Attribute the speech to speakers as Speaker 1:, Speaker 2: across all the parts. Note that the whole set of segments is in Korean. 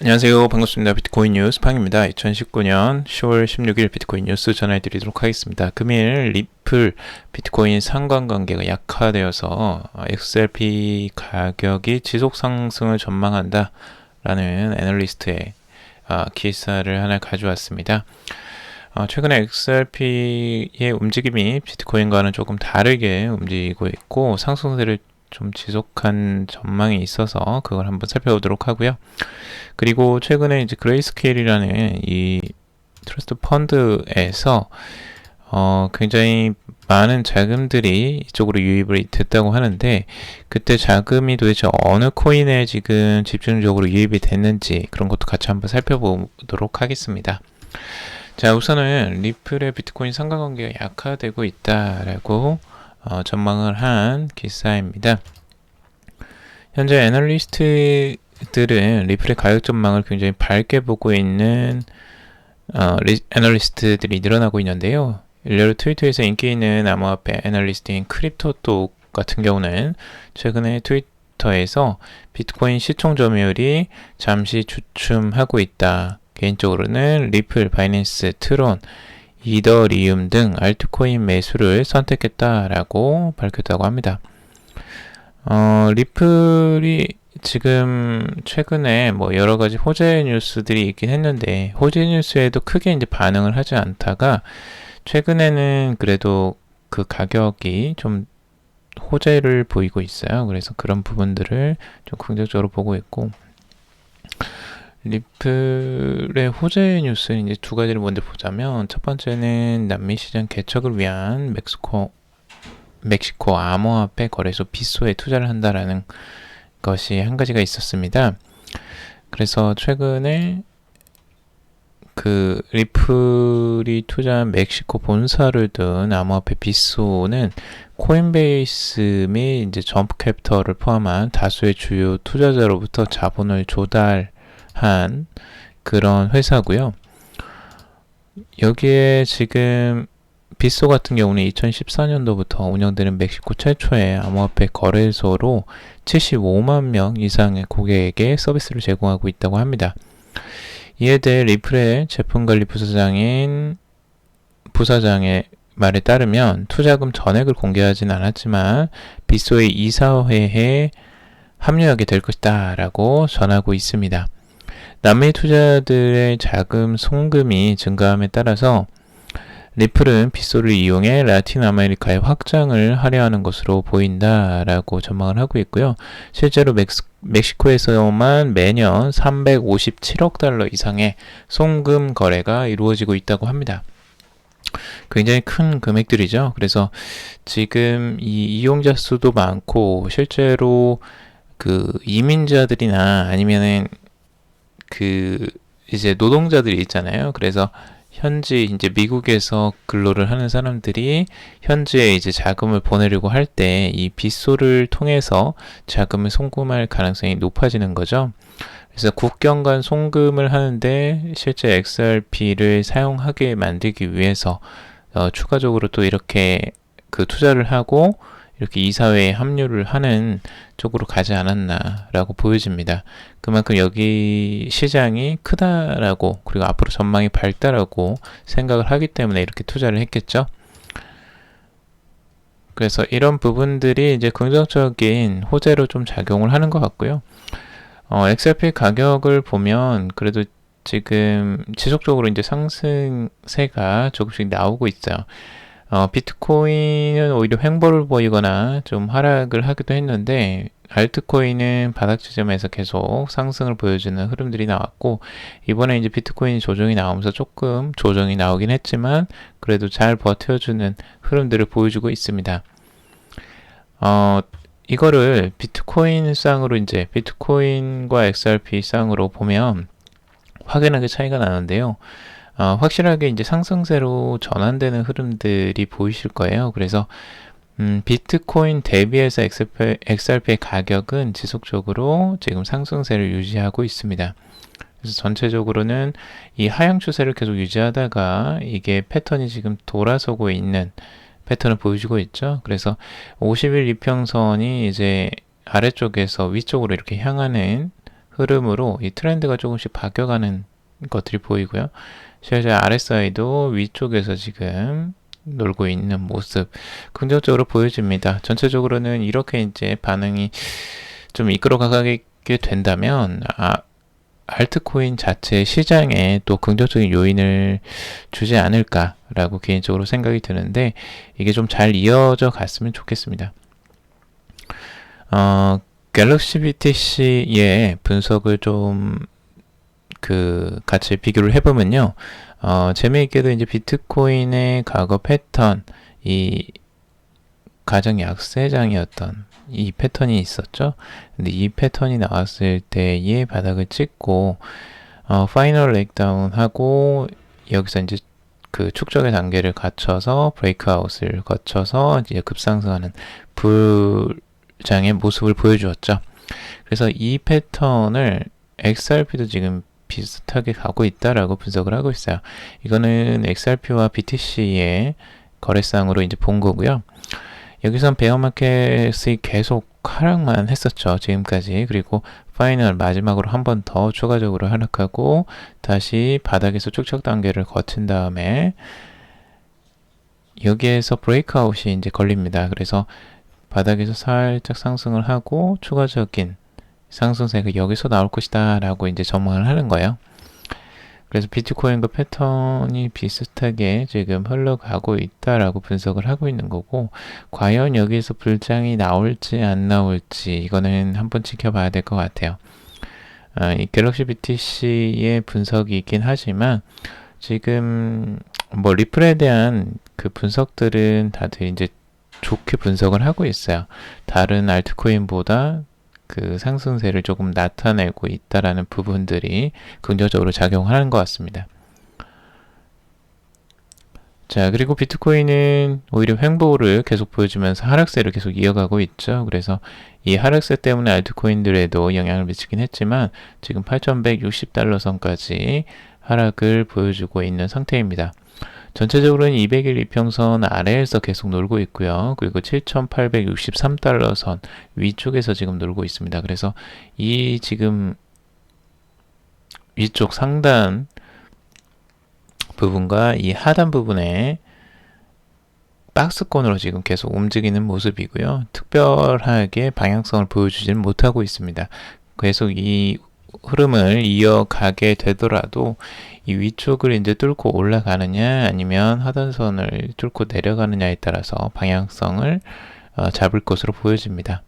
Speaker 1: 안녕하세요. 반갑습니다. 비트코인 뉴스 팡입니다. 2019년 10월 16일 비트코인 뉴스 전해드리도록 하겠습니다. 금일 리플 비트코인 상관관계가 약화되어서 XRP 가격이 지속 상승을 전망한다 라는 애널리스트의 기사를 하나 가져왔습니다. 최근에 XRP의 움직임이 비트코인과는 조금 다르게 움직이고 있고 상승세를 좀 지속한 전망이 있어서 그걸 한번 살펴보도록 하고요. 그리고 최근에 이제 그레이스케일이라는 이 트러스트 펀드에서 굉장히 많은 자금들이 이쪽으로 유입이 됐다고 하는데 그때 자금이 도대체 어느 코인에 지금 집중적으로 유입이 됐는지 그런 것도 같이 한번 살펴보도록 하겠습니다. 자, 우선은 리플의 비트코인 상관관계가 약화되고 있다라고 전망을 한 기사입니다. 현재 애널리스트들은 리플의 가격 전망을 굉장히 밝게 보고 있는 애널리스트들이 늘어나고 있는데요. 일례로 트위터에서 인기 있는 암호화폐 애널리스트인 크립토톡 같은 경우는 최근에 트위터에서 비트코인 시총 점유율이 잠시 주춤하고 있다. 개인적으로는 리플, 바이낸스, 트론, 이더리움 등 알트코인 매수를 선택했다라고 밝혔다고 합니다. 리플이 지금 최근에 뭐 여러 가지 호재 뉴스들이 있긴 했는데 호재 뉴스에도 크게 이제 반응을 하지 않다가 최근에는 그래도 그 가격이 좀 호재를 보이고 있어요. 그래서 그런 부분들을 좀 긍정적으로 보고 있고 리플의 호재 뉴스는 이제 두 가지를 먼저 보자면 첫 번째는 남미 시장 개척을 위한 멕시코 암호화폐 거래소 빗소에 투자를 한다라는 것이 한 가지가 있었습니다. 그래서 최근에 그 리플이 투자한 멕시코 본사를 둔 암호화폐 빗소는 코인베이스 및 이제 점프캐피털을 포함한 다수의 주요 투자자로부터 자본을 조달한 그런 회사고요. 여기에 지금 빗소 같은 경우는 2014년도부터 운영되는 멕시코 최초의 암호화폐 거래소로 75만 명 이상의 고객에게 서비스를 제공하고 있다고 합니다. 이에 대해 리플의 제품관리 부사장의 말에 따르면 투자금 전액을 공개하진 않았지만 빗소의 이사회에 합류하게 될 것이다 라고 전하고 있습니다. 남미 투자자들의 자금 송금이 증가함에 따라서 리플은 빗소를 이용해 라틴 아메리카의 확장을 하려 하는 것으로 보인다라고 전망을 하고 있고요. 실제로 멕시코에서만 매년 357억 달러 이상의 송금 거래가 이루어지고 있다고 합니다. 굉장히 큰 금액들이죠. 그래서 지금 이 이용자 수도 많고 실제로 그 이민자들이나 아니면은 그 이제 노동자들이 있잖아요. 그래서 현지 이제 미국에서 근로를 하는 사람들이 현지에 이제 자금을 보내려고 할 때 이 빗소를 통해서 자금을 송금할 가능성이 높아지는 거죠. 그래서 국경 간 송금을 하는데 실제 XRP를 사용하게 만들기 위해서 추가적으로 또 이렇게 그 투자를 하고 이렇게 이사회에 합류를 하는 쪽으로 가지 않았나라고 보여집니다. 그만큼 여기 시장이 크다라고 그리고 앞으로 전망이 밝다라고 생각을 하기 때문에 이렇게 투자를 했겠죠. 그래서 이런 부분들이 이제 긍정적인 호재로 좀 작용을 하는 것 같고요. XRP 가격을 보면 그래도 지금 지속적으로 이제 상승세가 조금씩 나오고 있어요. 비트코인은 오히려 횡보를 보이거나 좀 하락을 하기도 했는데 알트코인은 바닥 지점에서 계속 상승을 보여주는 흐름들이 나왔고 이번에 이제 비트코인 조정이 나오면서 조금 조정이 나오긴 했지만 그래도 잘 버텨주는 흐름들을 보여주고 있습니다. 이거를 비트코인 쌍으로 이제 비트코인과 XRP 쌍으로 보면 확연하게 차이가 나는데요. 확실하게 이제 상승세로 전환되는 흐름들이 보이실 거예요. 그래서 비트코인 대비해서 XRP의 가격은 지속적으로 지금 상승세를 유지하고 있습니다. 그래서 전체적으로는 이 하향 추세를 계속 유지하다가 이게 패턴이 지금 돌아서고 있는 패턴을 보여주고 있죠. 그래서 50일 이평선이 이제 아래쪽에서 위쪽으로 이렇게 향하는 흐름으로 이 트렌드가 조금씩 바뀌어가는 것들이 보이고요. 실제 RSI도 위쪽에서 지금 놀고 있는 모습 긍정적으로 보여집니다. 전체적으로는 이렇게 이제 반응이 좀 이끌어가게 된다면 알트코인 자체 시장에 또 긍정적인 요인을 주지 않을까라고 개인적으로 생각이 드는데 이게 좀 잘 이어져 갔으면 좋겠습니다. 갤럭시 BTC의 분석을 좀 같이 비교를 해보면요. 재미있게도 이제 비트코인의 과거 패턴, 이 가장 약세장이었던 이 패턴이 있었죠. 근데 이 패턴이 나왔을 때의 바닥을 찍고 파이널 렉다운 하고 여기서 이제 그 축적의 단계를 갖춰서 브레이크아웃을 거쳐서 이제 급상승하는 불장의 모습을 보여주었죠. 그래서 이 패턴을 XRP도 지금 비슷하게 가고 있다라고 분석을 하고 있어요. 이거는 XRP와 BTC의 거래상으로 이제 본 거고요. 여기선 베어마켓이 계속 하락만 했었죠. 지금까지. 그리고 파이널 마지막으로 한 번 더 추가적으로 하락하고 다시 바닥에서 축적 단계를 거친 다음에 여기에서 브레이크아웃이 이제 걸립니다. 그래서 바닥에서 살짝 상승을 하고 추가적인 상승세가 여기서 나올 것이다 라고 이제 전망을 하는 거예요. 그래서 비트코인과 패턴이 비슷하게 지금 흘러가고 있다라고 분석을 하고 있는 거고, 과연 여기에서 불장이 나올지 안 나올지 이거는 한번 지켜봐야 될 것 같아요. 이 갤럭시 BTC의 분석이 있긴 하지만 지금 뭐 리플에 대한 그 분석들은 다들 이제 좋게 분석을 하고 있어요. 다른 알트코인보다 그 상승세를 조금 나타내고 있다라는 부분들이 긍정적으로 작용하는 것 같습니다. 자, 그리고 비트코인은 오히려 횡보를 계속 보여주면서 하락세를 계속 이어가고 있죠. 그래서 이 하락세 때문에 알트코인들에도 영향을 미치긴 했지만 지금 8,160달러 선까지 하락을 보여주고 있는 상태입니다. 전체적으로는 200일 이평선 아래에서 계속 놀고 있고요. 그리고 7,863달러 선 위쪽에서 지금 놀고 있습니다. 그래서 이 지금 위쪽 상단 부분과 이 하단 부분에 박스권으로 지금 계속 움직이는 모습이고요. 특별하게 방향성을 보여주지는 못하고 있습니다. 계속 이 흐름을 이어가게 되더라도 이 위쪽을 이제 뚫고 올라가느냐 아니면 하단선을 뚫고 내려가느냐에 따라서 방향성을 잡을 것으로 보여집니다.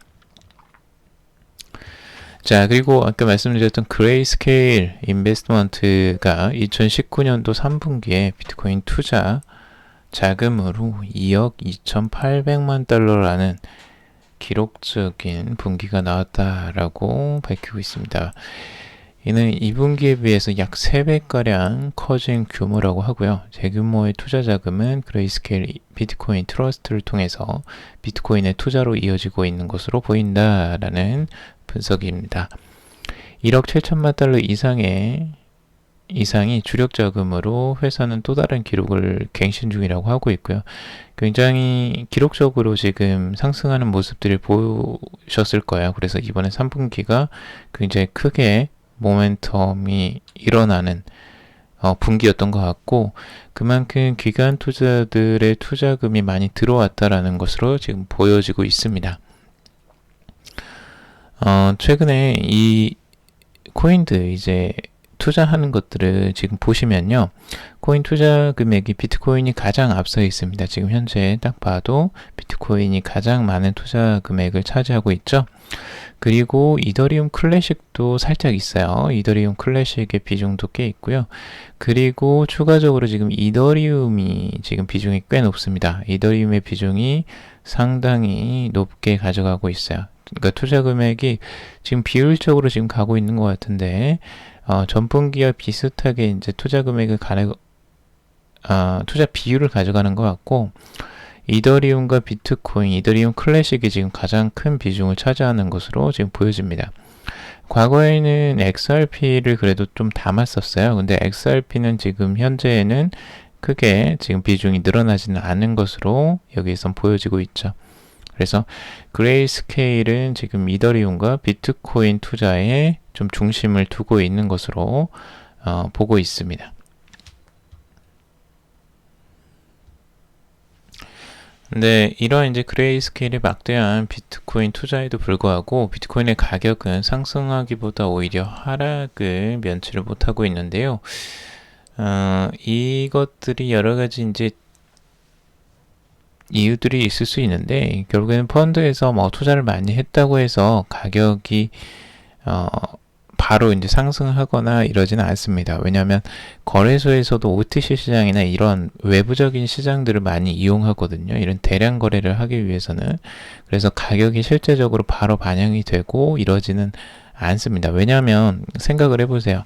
Speaker 1: 자, 그리고 아까 말씀드렸던 그레이스케일 인베스트먼트가 2019년도 3분기에 비트코인 투자 자금으로 2억 2,800만 달러라는 기록적인 분기가 나왔다라고 밝히고 있습니다. 이는 2분기에 비해서 약 3배가량 커진 규모라고 하고요. 대규모의 투자 자금은 그레이스케일 비트코인 트러스트를 통해서 비트코인의 투자로 이어지고 있는 것으로 보인다라는 분석입니다. 1억 7천만 달러 이상이 주력 자금으로 회사는 또 다른 기록을 갱신 중이라고 하고 있고요. 굉장히 기록적으로 지금 상승하는 모습들을 보셨을 거예요. 그래서 이번에 3분기가 굉장히 크게 모멘텀이 일어나는 분기였던 것 같고, 그만큼 기관 투자들의 투자금이 많이 들어왔다라는 것으로 지금 보여지고 있습니다. 최근에 이 코인들 이제 투자하는 것들을 지금 보시면요. 코인 투자 금액이 비트코인이 가장 앞서 있습니다. 지금 현재 딱 봐도 비트코인이 가장 많은 투자 금액을 차지하고 있죠. 그리고 이더리움 클래식도 살짝 있어요. 이더리움 클래식의 비중도 꽤 있고요. 그리고 추가적으로 지금 이더리움이 지금 비중이 꽤 높습니다. 이더리움의 비중이 상당히 높게 가져가고 있어요. 그러니까 투자 금액이 지금 비율적으로 지금 가고 있는 것 같은데, 전분기와 비슷하게 이제 투자 금액을 투자 비율을 가져가는 것 같고, 이더리움과 비트코인, 이더리움 클래식이 지금 가장 큰 비중을 차지하는 것으로 지금 보여집니다. 과거에는 XRP를 그래도 좀 담았었어요. 근데 XRP는 지금 현재에는 크게 지금 비중이 늘어나지는 않은 것으로 여기에선 보여지고 있죠. 그래서 그레이스케일은 지금 이더리움과 비트코인 투자에 좀 중심을 두고 있는 것으로 보고 있습니다. 근데 이런 이제 그레이스케일의 막대한 비트코인 투자에도 불구하고 비트코인의 가격은 상승하기보다 오히려 하락을 면치를 못하고 있는데요. 이것들이 여러 가지 이제 이유들이 있을 수 있는데, 결국에는 펀드에서 뭐 투자를 많이 했다고 해서 가격이 바로 이제 상승하거나 이러지는 않습니다. 왜냐하면 거래소에서도 OTC 시장이나 이런 외부적인 시장들을 많이 이용하거든요. 이런 대량 거래를 하기 위해서는. 그래서 가격이 실제적으로 바로 반영이 되고 이러지는 않습니다. 왜냐하면 생각을 해보세요.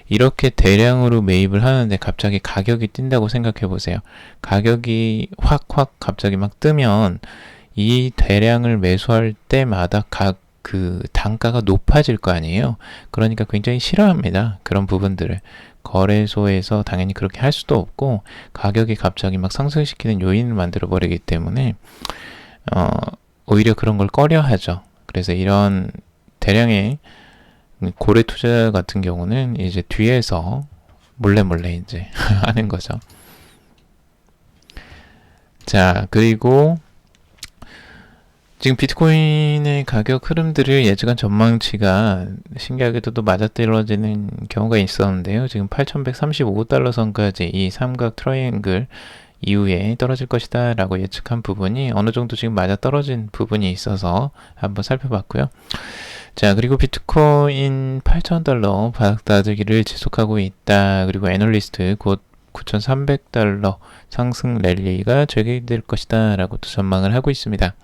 Speaker 1: 이렇게 대량으로 매입을 하는데 갑자기 가격이 뛴다고 생각해 보세요. 가격이 확 갑자기 막 뜨면 이 대량을 매수할 때마다 그 단가가 높아질 거 아니에요. 그러니까 굉장히 싫어합니다. 그런 부분들을. 거래소에서 당연히 그렇게 할 수도 없고 가격이 갑자기 막 상승시키는 요인을 만들어 버리기 때문에 오히려 그런 걸 꺼려 하죠. 그래서 이런 대량의 고래 투자 같은 경우는 이제 뒤에서 몰래 이제 하는 거죠. 자, 그리고 지금 비트코인의 가격 흐름들을 예측한 전망치가 신기하게도 맞아떨어지는 경우가 있었는데요. 지금 8,135달러 선까지 이 삼각 트라이앵글 이후에 떨어질 것이다 라고 예측한 부분이 어느 정도 지금 맞아떨어진 부분이 있어서 한번 살펴봤고요. 자, 그리고 비트코인 8,000달러 바닥 다지기를 지속하고 있다. 그리고 애널리스트 곧 9,300달러 상승 랠리가 재개될 것이다 라고 또 전망을 하고 있습니다.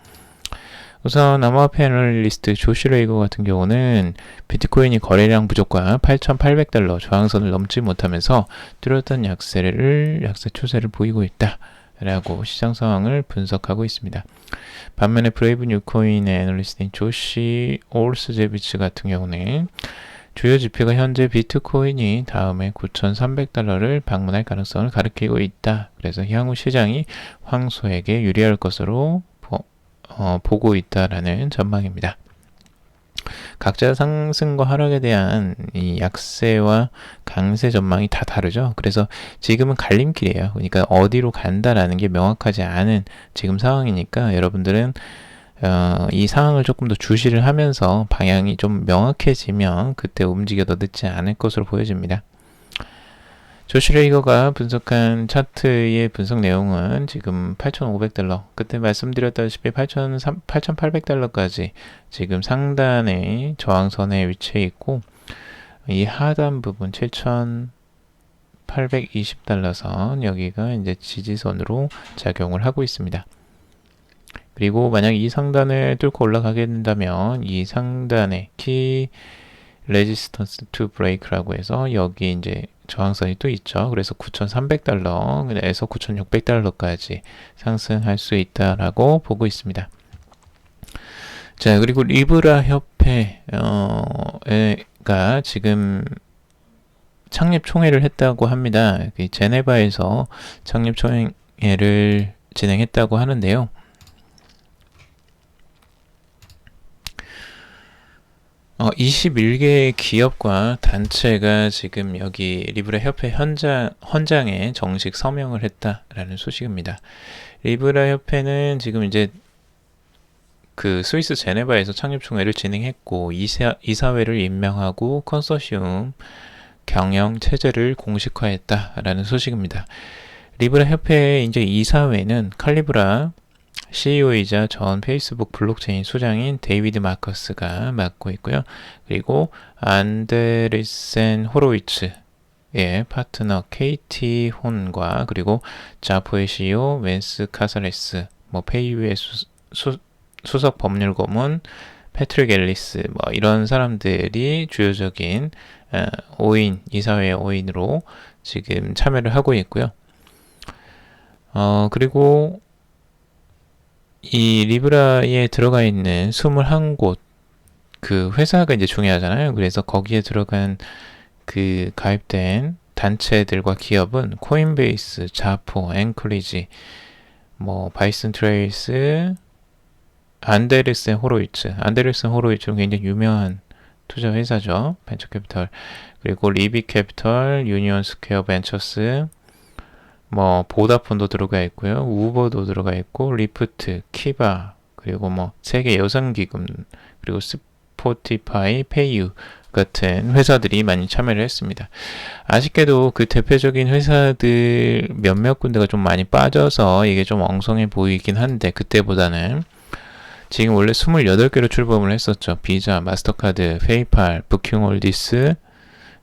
Speaker 1: 우선 암호화폐 애널리스트 조시 레이거 같은 경우는 비트코인이 거래량 부족과 8,800달러 저항선을 넘지 못하면서 뚜렷한 약세 추세를 보이고 있다 라고 시장 상황을 분석하고 있습니다. 반면에 브레이브 뉴코인의 애널리스트인 조시 올스제비츠 같은 경우는 주요 지표가 현재 비트코인이 다음에 9,300달러를 방문할 가능성을 가리키고 있다. 그래서 향후 시장이 황소에게 유리할 것으로 보고 있다라는 전망입니다. 각자 상승과 하락에 대한 이 약세와 강세 전망이 다 다르죠. 그래서 지금은 갈림길이에요. 그러니까 어디로 간다라는 게 명확하지 않은 지금 상황이니까 여러분들은 이 상황을 조금 더 주시를 하면서 방향이 좀 명확해지면 그때 움직여도 늦지 않을 것으로 보여집니다. 조시 레이거가 분석한 차트의 분석 내용은 지금 8,500달러, 그때 말씀드렸다시피 8,800달러까지 지금 상단의 저항선에 위치해 있고, 이 하단 부분 7,820달러 선, 여기가 이제 지지선으로 작용을 하고 있습니다. 그리고 만약 이 상단을 뚫고 올라가게 된다면 이 상단의 키 레지스턴스 투 브레이크라고 해서 여기 이제 저항선이 또 있죠. 그래서 9,300달러에서 9,600달러까지 상승할 수 있다라고 보고 있습니다. 자, 그리고 리브라 협회가 지금 창립 총회를 했다고 합니다. 제네바에서 창립 총회를 진행했다고 하는데요. 21개의 기업과 단체가 지금 여기 리브라 협회 헌장에 정식 서명을 했다라는 소식입니다. 리브라 협회는 지금 이제 그 스위스 제네바에서 창립총회를 진행했고 이사회를 임명하고 컨소시엄 경영 체제를 공식화했다라는 소식입니다. 리브라 협회의 이제 이사회는 칼리브라 CEO이자 전 페이스북 블록체인 수장인 데이비드 마커스가 맡고 있고요. 그리고 안데리센 호로위츠의 파트너 KT 혼과 그리고 자포의 CEO 웬스 카사레스, 페이유의 수석 법률 고문 패트릭 앨리스, 이런 사람들이 주요적인 5인, 이사회의 5인으로 지금 참여를 하고 있고요. 그리고 이 리브라에 들어가 있는 21곳 그 회사가 이제 중요하잖아요. 그래서 거기에 들어간 그 가입된 단체들과 기업은 코인베이스, 자포, 앵커리지, 바이슨 트레일스, 안데르센 호로이츠. 안데르센 호로이츠는 굉장히 유명한 투자 회사죠. 벤처캐피털. 그리고 리비캐피털, 유니온스퀘어 벤처스, 뭐 보다폰도 들어가 있고요. 우버도 들어가 있고, 리프트, 키바, 그리고 뭐 세계 여성기금, 그리고 스포티파이, 페이유 같은 회사들이 많이 참여를 했습니다. 아쉽게도 그 대표적인 회사들 몇몇 군데가 좀 많이 빠져서 이게 좀 엉성해 보이긴 한데, 그때보다는 지금 원래 28개로 출범을 했었죠. 비자, 마스터카드, 페이팔, 부킹홀디스,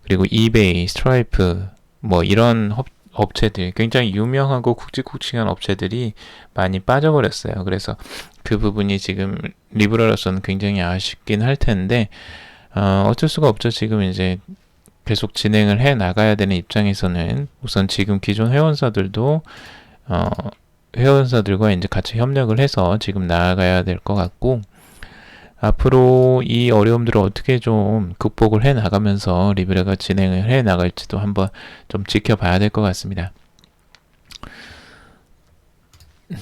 Speaker 1: 그리고 이베이, 스트라이프, 뭐 이런 업체들, 굉장히 유명하고 굵직굵직한 업체들이 많이 빠져버렸어요. 그래서 그 부분이 지금 리브라로서는 굉장히 아쉽긴 할 텐데, 어쩔 수가 없죠. 지금 이제 계속 진행을 해 나가야 되는 입장에서는 우선 지금 기존 회원사들도 회원사들과 이제 같이 협력을 해서 지금 나아가야 될 것 같고, 앞으로 이 어려움들을 어떻게 좀 극복을 해 나가면서 리브라가 진행을 해 나갈지도 한번 좀 지켜봐야 될 것 같습니다.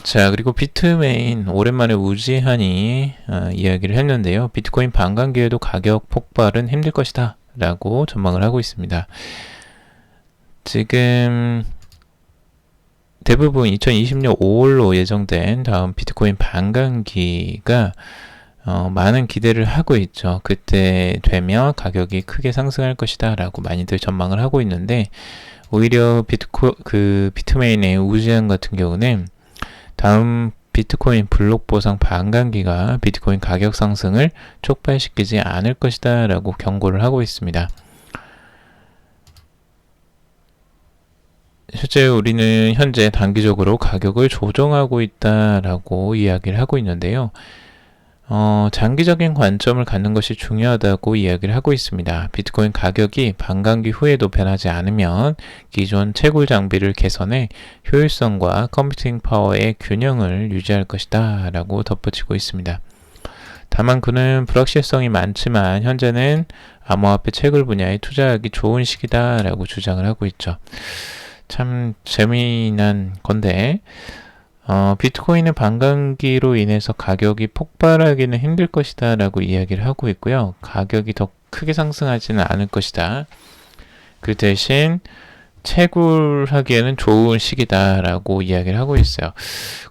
Speaker 1: 자, 그리고 비트메인 오랜만에 우지한이 이야기를 했는데요. 비트코인 반감기에도 가격 폭발은 힘들 것이다 라고 전망을 하고 있습니다. 지금 대부분 2020년 5월로 예정된 다음 비트코인 반감기가 많은 기대를 하고 있죠. 그때 되면 가격이 크게 상승할 것이다 라고 많이들 전망을 하고 있는데, 오히려 비트메인의 우지한 같은 경우는 다음 비트코인 블록 보상 반감기가 비트코인 가격 상승을 촉발시키지 않을 것이다 라고 경고를 하고 있습니다. 실제 우리는 현재 단기적으로 가격을 조정하고 있다라고 이야기를 하고 있는데요. 장기적인 관점을 갖는 것이 중요하다고 이야기를 하고 있습니다. 비트코인 가격이 반감기 후에도 변하지 않으면 기존 채굴 장비를 개선해 효율성과 컴퓨팅 파워의 균형을 유지할 것이다 라고 덧붙이고 있습니다. 다만 그는 불확실성이 많지만 현재는 암호화폐 채굴 분야에 투자하기 좋은 시기다 라고 주장을 하고 있죠. 참 재미난 건데, 비트코인의 반감기로 인해서 가격이 폭발하기는 힘들 것이다 라고 이야기를 하고 있고요. 가격이 더 크게 상승하지는 않을 것이다. 그 대신 채굴하기에는 좋은 시기다 라고 이야기를 하고 있어요.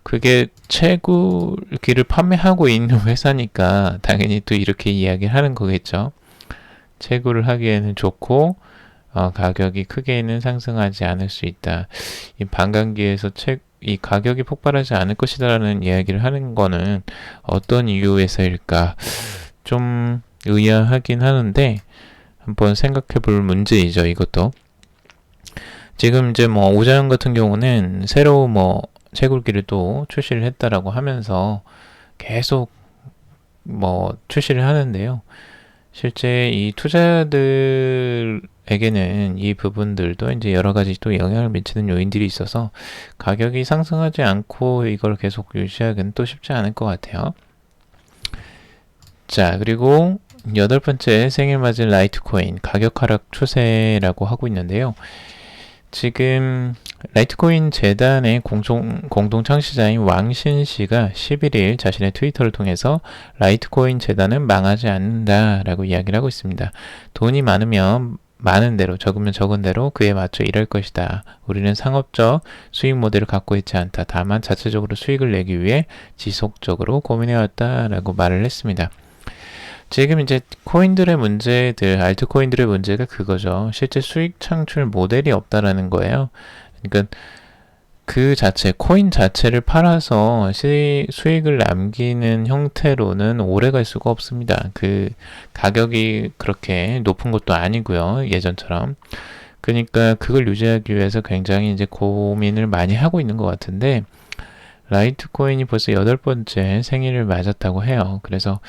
Speaker 1: 그게 채굴기를 판매하고 있는 회사니까 당연히 또 이렇게 이야기를 하는 거겠죠. 채굴을 하기에는 좋고 가격이 크게는 상승하지 않을 수 있다. 이 반감기에서 이 가격이 폭발하지 않을 것이다라는 이야기를 하는 거는 어떤 이유에서일까? 좀 의아하긴 하는데 한번 생각해 볼 문제이죠, 이것도. 지금 이제 뭐 오자연 같은 경우는 새로 뭐 채굴기를 또 출시를 했다라고 하면서 계속 뭐 출시를 하는데요. 실제 이 투자자들에게는 이 부분들도 이제 여러 가지 또 영향을 미치는 요인들이 있어서 가격이 상승하지 않고 이걸 계속 유지하기는 또 쉽지 않을 것 같아요. 자, 그리고 8번째 생일 맞은 라이트코인 가격 하락 추세라고 하고 있는데요. 지금 라이트코인 재단의 공동 창시자인 왕신 씨가 11일 자신의 트위터를 통해서 라이트코인 재단은 망하지 않는다라고 이야기를 하고 있습니다. 돈이 많으면 많은 대로, 적으면 적은 대로 그에 맞춰 일할 것이다. 우리는 상업적 수익 모델을 갖고 있지 않다. 다만 자체적으로 수익을 내기 위해 지속적으로 고민해왔다라고 말을 했습니다. 지금 이제 코인들의 문제들, 알트코인들의 문제가 그거죠. 실제 수익 창출 모델이 없다라는 거예요. 그러니까 그 자체, 코인 자체를 팔아서 수익을 남기는 형태로는 오래 갈 수가 없습니다. 그 가격이 그렇게 높은 것도 아니고요. 예전처럼. 그러니까 그걸 유지하기 위해서 굉장히 이제 고민을 많이 하고 있는 것 같은데, 라이트코인이 벌써 8번째 생일을 맞았다고 해요. 그래서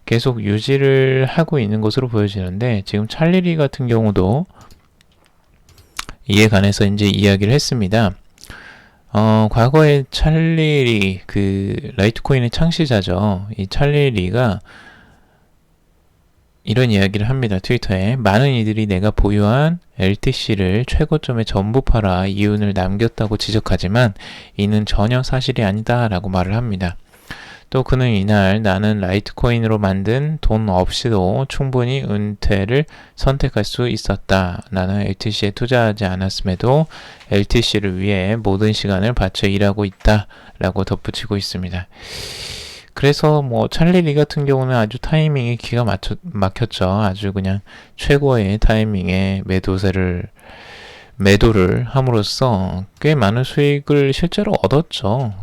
Speaker 1: 계속 유지를 하고 있는 것으로 보여지는데, 지금 찰리리 같은 경우도 이에 관해서 이제 이야기를 했습니다. 과거에 찰리리, 라이트코인의 창시자죠. 이 찰리리가 이런 이야기를 합니다. 트위터에. 많은 이들이 내가 보유한 LTC를 최고점에 전부 팔아 이윤을 남겼다고 지적하지만 이는 전혀 사실이 아니다 라고 말을 합니다. 또 그는 이날 나는 라이트코인으로 만든 돈 없이도 충분히 은퇴를 선택할 수 있었다. 나는 LTC에 투자하지 않았음에도 LTC를 위해 모든 시간을 바쳐 일하고 있다. 라고 덧붙이고 있습니다. 그래서 뭐 찰리 리 같은 경우는 아주 타이밍이 기가 막혔죠. 아주 그냥 최고의 타이밍에 매도를 함으로써 꽤 많은 수익을 실제로 얻었죠.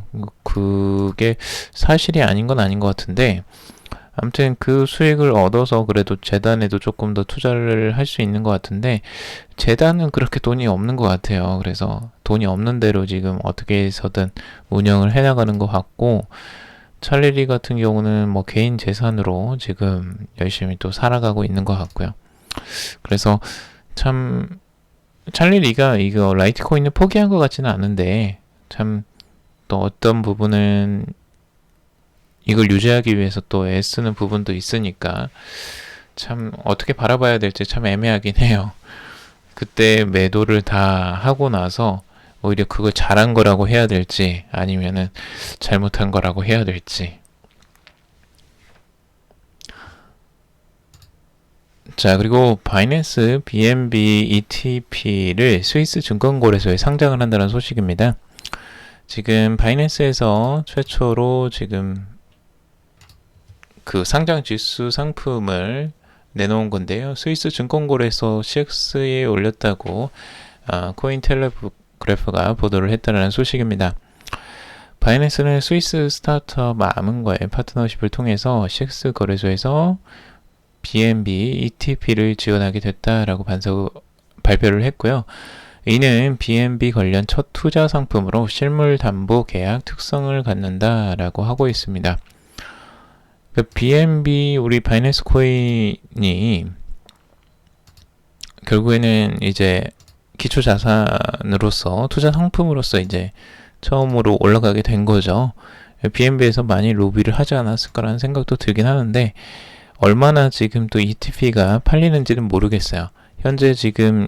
Speaker 1: 그게 사실이 아닌 건 아닌 것 같은데, 아무튼 그 수익을 얻어서 그래도 재단에도 조금 더 투자를 할 수 있는 것 같은데, 재단은 그렇게 돈이 없는 것 같아요. 그래서 돈이 없는 대로 지금 어떻게 해서든 운영을 해나가는 것 같고, 찰리리 같은 경우는 뭐 개인 재산으로 지금 열심히 또 살아가고 있는 것 같고요. 그래서 참 찰리리가 이거 라이트코인을 포기한 것 같지는 않은데, 참 또 어떤 부분은 이걸 유지하기 위해서 또 애쓰는 부분도 있으니까 참 어떻게 바라봐야 될지 참 애매하긴 해요. 그때 매도를 다 하고 나서 오히려 그걸 잘한 거라고 해야 될지 아니면은 잘못한 거라고 해야 될지. 자, 그리고 바이낸스 BNB ETP를 스위스 증권거래소에 상장을 한다는 소식입니다. 지금 바이낸스에서 최초로 지금 그 상장 지수 상품을 내놓은 건데요. 스위스 증권거래소 CX에 올렸다고 코인텔레그래프가 보도를 했다는 소식입니다. 바이낸스는 스위스 스타트업 아문과의 파트너십을 통해서 CX 거래소에서 BNB ETP를 지원하게 됐다라고 발표를 했고요. 이는 BNB 관련 첫 투자 상품으로 실물 담보 계약 특성을 갖는다라고 하고 있습니다. BNB 우리 바이낸스 코인이 결국에는 이제 기초 자산으로서 투자 상품으로서 이제 처음으로 올라가게 된 거죠. BNB에서 많이 로비를 하지 않았을까라는 생각도 들긴 하는데 얼마나 지금 또 ETP가 팔리는지는 모르겠어요. 현재 지금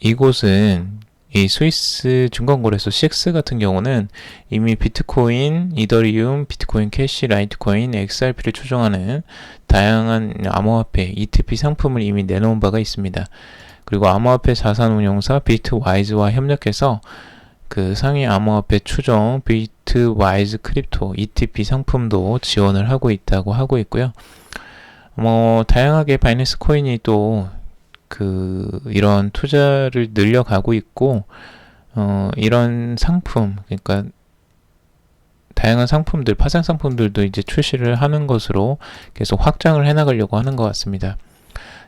Speaker 1: 이곳은 이 스위스 증권거래소 CX 같은 경우는 이미 비트코인, 이더리움, 비트코인 캐시, 라이트코인, XRP를 추종하는 다양한 암호화폐 ETP 상품을 이미 내놓은 바가 있습니다. 그리고 암호화폐 자산운용사 비트와이즈와 협력해서 그 상위 암호화폐 추종 비트와이즈 크립토 ETP 상품도 지원을 하고 있다고 하고 있고요. 뭐 다양하게 바이낸스 코인이 또 이런 투자를 늘려가고 있고, 이런 상품, 그러니까 다양한 상품들, 파생 상품들도 이제 출시를 하는 것으로 계속 확장을 해나가려고 하는 것 같습니다.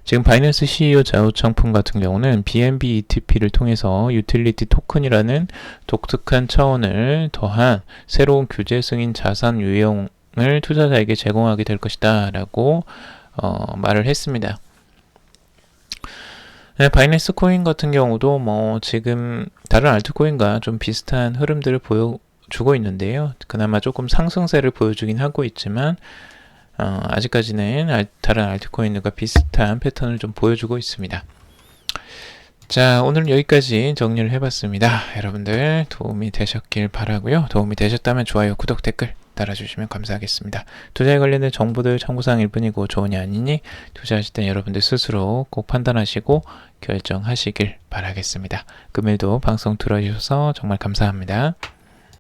Speaker 1: 지금 바이낸스 CEO 자우창풍 같은 경우는 BNB ETP를 통해서 유틸리티 토큰이라는 독특한 차원을 더한 새로운 규제 승인 자산 유형을 투자자에게 제공하게 될 것이다 라고 말을 했습니다. 네, 바이낸스 코인 같은 경우도 뭐 지금 다른 알트코인과 좀 비슷한 흐름들을 보여주고 있는데요. 그나마 조금 상승세를 보여주긴 하고 있지만 아직까지는 다른 알트코인과 비슷한 패턴을 좀 보여주고 있습니다. 자, 오늘은 여기까지 정리를 해봤습니다. 여러분들 도움이 되셨길 바라고요. 도움이 되셨다면 좋아요, 구독, 댓글 달아주시면 감사하겠습니다. 투자에 관련된 정보들 참고사항일 뿐이고 조언이 아니니 투자하실 땐 여러분들 스스로 꼭 판단하시고 결정하시길 바라겠습니다. 금일도 방송 들어주셔서 정말 감사합니다.